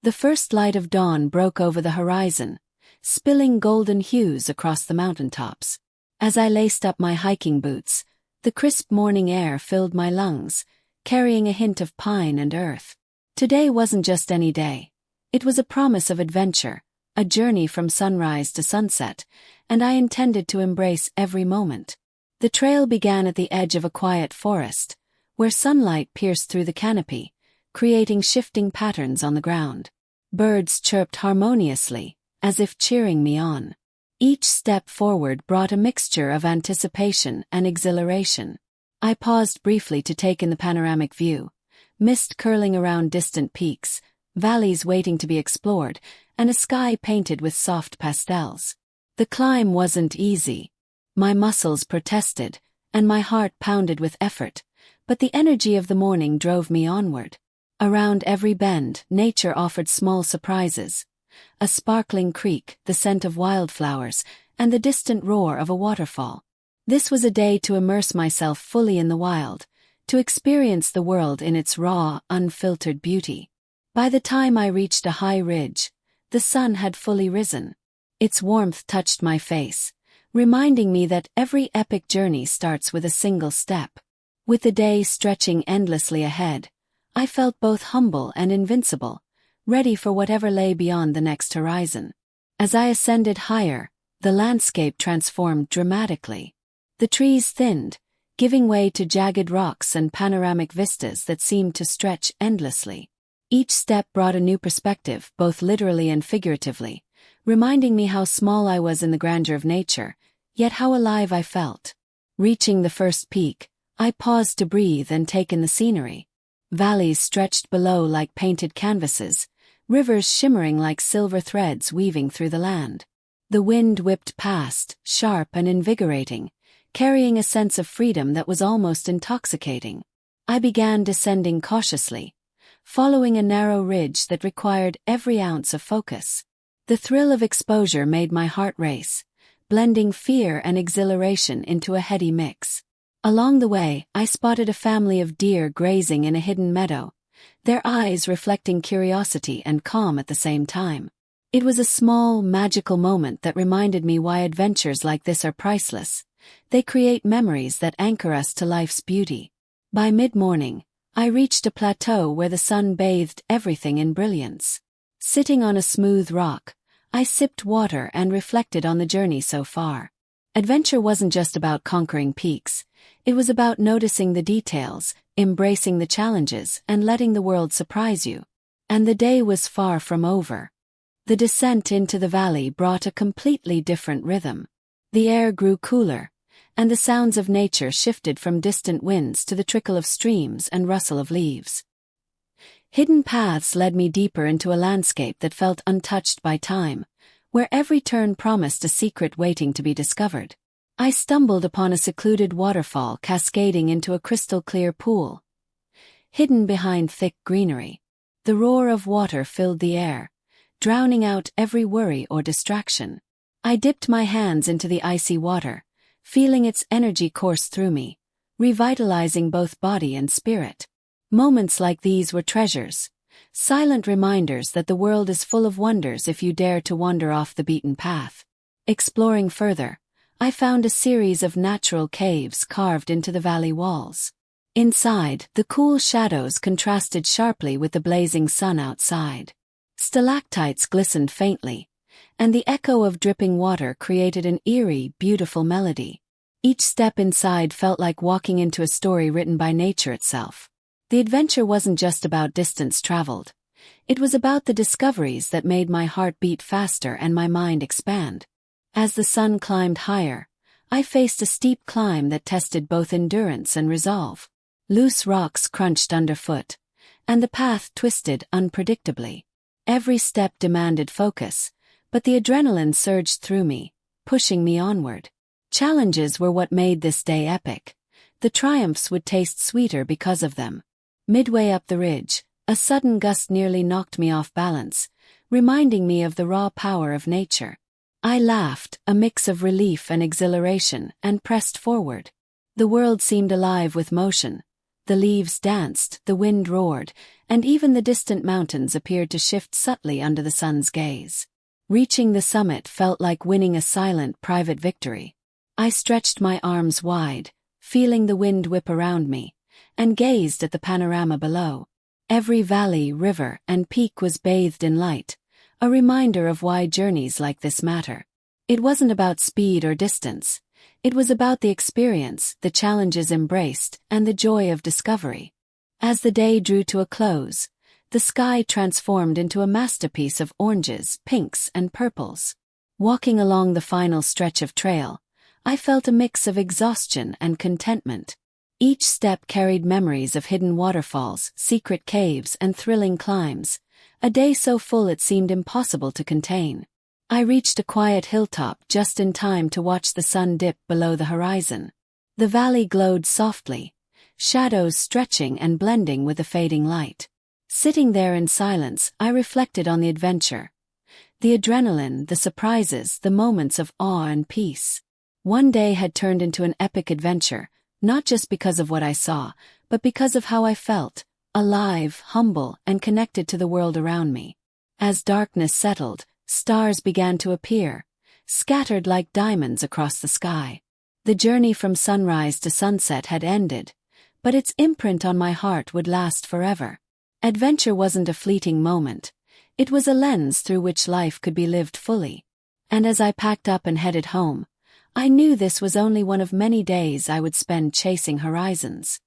The first light of dawn broke over the horizon, spilling golden hues across the mountaintops. As I laced up my hiking boots, the crisp morning air filled my lungs, carrying a hint of pine and earth. Today wasn't just any day. It was a promise of adventure, a journey from sunrise to sunset, and I intended to embrace every moment. The trail began at the edge of a quiet forest, where sunlight pierced through the canopy, creating shifting patterns on the ground. Birds chirped harmoniously, as if cheering me on. Each step forward brought a mixture of anticipation and exhilaration. I paused briefly to take in the panoramic view, mist curling around distant peaks, valleys waiting to be explored, and a sky painted with soft pastels. The climb wasn't easy. My muscles protested, and my heart pounded with effort, but the energy of the morning drove me onward. Around every bend, nature offered small surprises. A sparkling creek, the scent of wildflowers, and the distant roar of a waterfall. This was a day to immerse myself fully in the wild, to experience the world in its raw, unfiltered beauty. By the time I reached a high ridge, the sun had fully risen. Its warmth touched my face, reminding me that every epic journey starts with a single step. With the day stretching endlessly ahead, I felt both humble and invincible, ready for whatever lay beyond the next horizon. As I ascended higher, the landscape transformed dramatically. The trees thinned, giving way to jagged rocks and panoramic vistas that seemed to stretch endlessly. Each step brought a new perspective, both literally and figuratively, reminding me how small I was in the grandeur of nature, yet how alive I felt. Reaching the first peak, I paused to breathe and take in the scenery. Valleys stretched below like painted canvases, rivers shimmering like silver threads weaving through the land. The wind whipped past, sharp and invigorating, carrying a sense of freedom that was almost intoxicating. I began descending cautiously, following a narrow ridge that required every ounce of focus. The thrill of exposure made my heart race, blending fear and exhilaration into a heady mix. Along the way, I spotted a family of deer grazing in a hidden meadow, their eyes reflecting curiosity and calm at the same time. It was a small, magical moment that reminded me why adventures like this are priceless. They create memories that anchor us to life's beauty. By mid-morning, I reached a plateau where the sun bathed everything in brilliance. Sitting on a smooth rock, I sipped water and reflected on the journey so far. Adventure wasn't just about conquering peaks. It was about noticing the details, embracing the challenges, and letting the world surprise you. And the day was far from over. The descent into the valley brought a completely different rhythm. The air grew cooler, and the sounds of nature shifted from distant winds to the trickle of streams and rustle of leaves. Hidden paths led me deeper into a landscape that felt untouched by time, where every turn promised a secret waiting to be discovered. I stumbled upon a secluded waterfall cascading into a crystal-clear pool, hidden behind thick greenery. The roar of water filled the air, drowning out every worry or distraction. I dipped my hands into the icy water, feeling its energy course through me, revitalizing both body and spirit. Moments like these were treasures, silent reminders that the world is full of wonders if you dare to wander off the beaten path. Exploring further, I found a series of natural caves carved into the valley walls. Inside, the cool shadows contrasted sharply with the blazing sun outside. Stalactites glistened faintly, and the echo of dripping water created an eerie, beautiful melody. Each step inside felt like walking into a story written by nature itself. The adventure wasn't just about distance traveled. It was about the discoveries that made my heart beat faster and my mind expand. As the sun climbed higher, I faced a steep climb that tested both endurance and resolve. Loose rocks crunched underfoot, and the path twisted unpredictably. Every step demanded focus, but the adrenaline surged through me, pushing me onward. Challenges were what made this day epic. The triumphs would taste sweeter because of them. Midway up the ridge, a sudden gust nearly knocked me off balance, reminding me of the raw power of nature. I laughed, a mix of relief and exhilaration, and pressed forward. The world seemed alive with motion, The leaves danced, the wind roared, and even the distant mountains appeared to shift subtly under the sun's gaze. Reaching the summit felt like winning a silent, private victory. I stretched my arms wide, feeling the wind whip around me, and gazed at the panorama below. Every valley, river, and peak was bathed in light, a reminder of why journeys like this matter. It wasn't about speed or distance. It was about the experience, the challenges embraced, and the joy of discovery. As the day drew to a close, the sky transformed into a masterpiece of oranges, pinks, and purples. Walking along the final stretch of trail, I felt a mix of exhaustion and contentment. Each step carried memories of hidden waterfalls, secret caves, and thrilling climbs, a day so full it seemed impossible to contain. I reached a quiet hilltop just in time to watch the sun dip below the horizon. The valley glowed softly, shadows stretching and blending with the fading light. Sitting there in silence, I reflected on the adventure. The adrenaline, the surprises, the moments of awe and peace. One day had turned into an epic adventure, not just because of what I saw, but because of how I felt, alive, humble, and connected to the world around me. As darkness settled, stars began to appear, scattered like diamonds across the sky. The journey from sunrise to sunset had ended, but its imprint on my heart would last forever. Adventure wasn't a fleeting moment. It was a lens through which life could be lived fully. And as I packed up and headed home, I knew this was only one of many days I would spend chasing horizons.